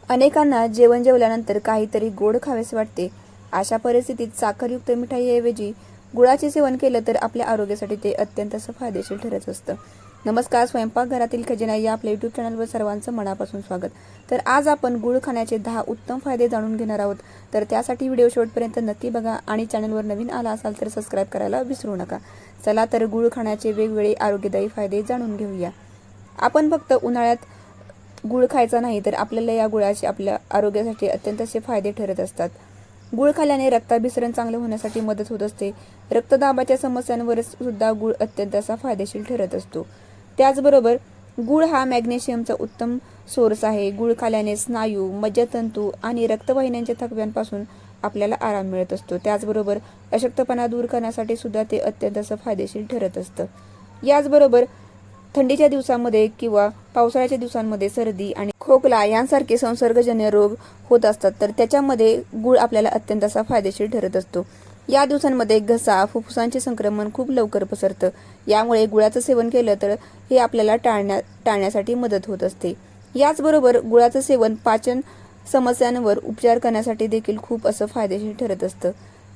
अनेकांना जेवण जेवल्यानंतर काहीतरी गोड खावेसे वाटते. अशा परिस्थितीत साखरयुक्त मिठाईऐवजी गुळाचे सेवन केलं तर आपल्या आरोग्यासाठी ते अत्यंत फायदेशीर ठरत असतं. नमस्कार, स्वयंपाकघरातील खजिना या आपल्या यूट्यूब चॅनलवर सर्वांचं मनापासून स्वागत. तर आज आपण गुळ खाण्याचे 10 उत्तम फायदे जाणून घेणार आहोत. तर त्यासाठी व्हिडिओ शेवटपर्यंत नक्की बघा आणि चॅनलवर नवीन आला असाल तर सबस्क्राईब करायला विसरू नका. चला तर गुळ खाण्याचे वेगवेगळे आरोग्यदायी फायदे जाणून घेऊया. आपण फक्त उन्हाळ्यात गुळ खायचा नाही तर आपल्याला या गुळाचे आपल्या आरोग्यासाठी अत्यंत असे फायदे ठरत असतात. गुळ खाल्ल्याने रक्ताभिसरण चांगले होण्यासाठी मदत होत असते. रक्तदाबाच्या समस्यांवर सुद्धा गुळ अत्यंत असा फायदेशीर ठरत असतो. त्याचबरोबर गुळ हा मॅग्नेशियमचा उत्तम सोर्स आहे. गुळ खाल्ल्याने स्नायू, मज्जातंतू आणि रक्तवाहिन्यांच्या थकव्यांपासून आपल्याला आराम मिळत असतो. त्याचबरोबर अशक्तपणा दूर करण्यासाठी सुद्धा ते अत्यंत असं फायदेशीर ठरत असतं. याचबरोबर थंडीच्या दिवसांमध्ये किंवा पावसाळ्याच्या दिवसांमध्ये सर्दी आणि खोकला यांसारखे संसर्गजन्य रोग होत असतात, तर त्याच्यामध्ये गुळ आपल्याला अत्यंत असा फायदेशीर ठरत असतो. या दिवसांमध्ये घसा, फुफ्फुसांचे संक्रमण खूप लवकर पसरतं. यामुळे गुळाचं सेवन केलं तर हे आपल्याला टाळण्यासाठी मदत होत असते. याचबरोबर गुळाचं सेवन पाचन समस्यांवर उपचार करण्यासाठी देखील खूप असं फायदेशीर ठरत असतं.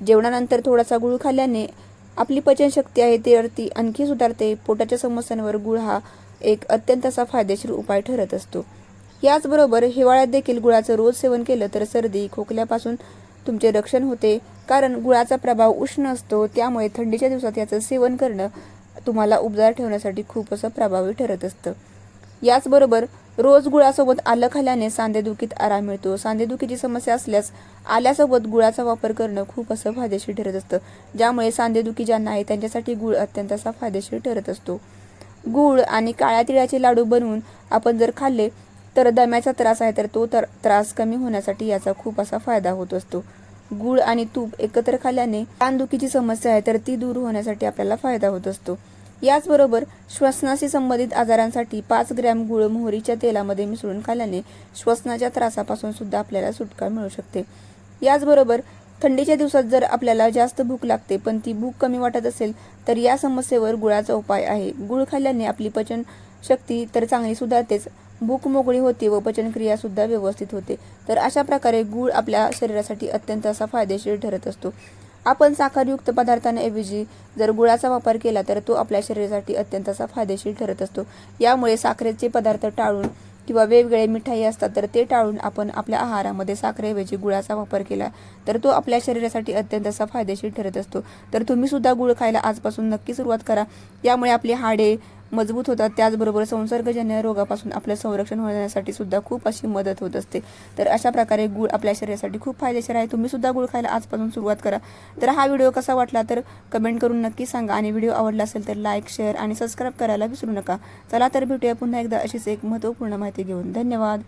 जेवणानंतर थोडासा गुळ खाल्ल्याने आपली पचनशक्ती आहे ती आणखी सुधारते. पोटाच्या समस्यांवर गुळ हा एक अत्यंत असा फायदेशीर उपाय ठरत असतो. याचबरोबर हिवाळ्यात देखील गुळाचं रोज सेवन केलं तर सर्दी, खोकल्यापासून तुमचे रक्षण होते. कारण गुळाचा प्रभाव उष्ण असतो, त्यामुळे थंडीच्या दिवसात याचं सेवन करणं तुम्हाला उबदार ठेवण्यासाठी खूप असं प्रभावी ठरत असतं. याचबरोबर रोज गुळासोबत आलं खाल्ल्याने सांधेदुखीत आराम मिळतो. सांधेदुखीची समस्या असल्यास आल्यासोबत गुळाचा वापर करणं खूप असं फायदेशीर ठरत असतं. ज्यामुळे सांधेदुखी ज्यांना आहे त्यांच्यासाठी गुळ अत्यंत असा फायदेशीर ठरत असतो. गुळ आणि काळ्या तिळाचे लाडू बनवून आपण जर खाल्ले तर दम्याचा त्रास आहे तर तो त्रास कमी होण्यासाठी याचा खूप असा फायदा होत असतो. गुळ आणि तूप एकत्र खाल्ल्याने कानदुखीची समस्या आहे तर ती दूर होण्यासाठी आपल्याला फायदा होत असतो. याचबरोबर श्वसनाशी संबंधित आजारांसाठी 5 ग्रॅम गुळ मोहरीच्या तेलामध्ये मिसळून खाल्ल्याने श्वसनाच्या त्रासापासून सुद्धा आपल्याला सुटका मिळू शकते. याचबरोबर थंडीच्या दिवसात जर आपल्याला जास्त भूक लागते पण ती भूक कमी वाटत असेल तर या समस्येवर गुळाचा उपाय आहे. गुळ खाल्ल्याने आपली पचन शक्ती तर चांगली सुधारतेच, भूक मोकळी होते व पचनक्रिया सुद्धा व्यवस्थित होते. तर अशा प्रकारे गुळ आपल्या शरीरासाठी अत्यंत असा फायदेशीर ठरत असतो. आपण साखरयुक्त पदार्थांऐवजी जर गुळाचा वापर केला तर तो आपल्या शरीरासाठी अत्यंत असा फायदेशीर ठरत असतो. यामुळे साखरेचे पदार्थ टाळून किंवा वेगवेगळे मिठाई असतात तर ते टाळून आपण आपल्या आहारामध्ये साखरेऐवजी गुळाचा वापर केला तर तो आपल्या शरीरासाठी अत्यंत असा फायदेशीर ठरत असतो. तर तुम्ही सुद्धा गुळ खायला आजपासून नक्की सुरुवात करा. यामुळे आपली हाडे मजबूत होतात. त्याचबरोबर संसर्गजन्य रोगापासून आपलं संरक्षण होण्यासाठी सुद्धा खूप अशी मदत होत असते. तर अशा प्रकारे गुळ आपल्या शरीरासाठी खूप फायदेशीर आहे. तुम्ही सुद्धा गुळ खायला आजपासून सुरुवात करा. तर हा व्हिडिओ कसा वाटला तर कमेंट करून नक्की सांगा आणि व्हिडिओ आवडला असेल तर लाईक, शेअर आणि सबस्क्राईब करायला विसरू नका. चला तर भेटूया पुन्हा एकदा अशीच एक महत्त्वपूर्ण माहिती घेऊन. धन्यवाद.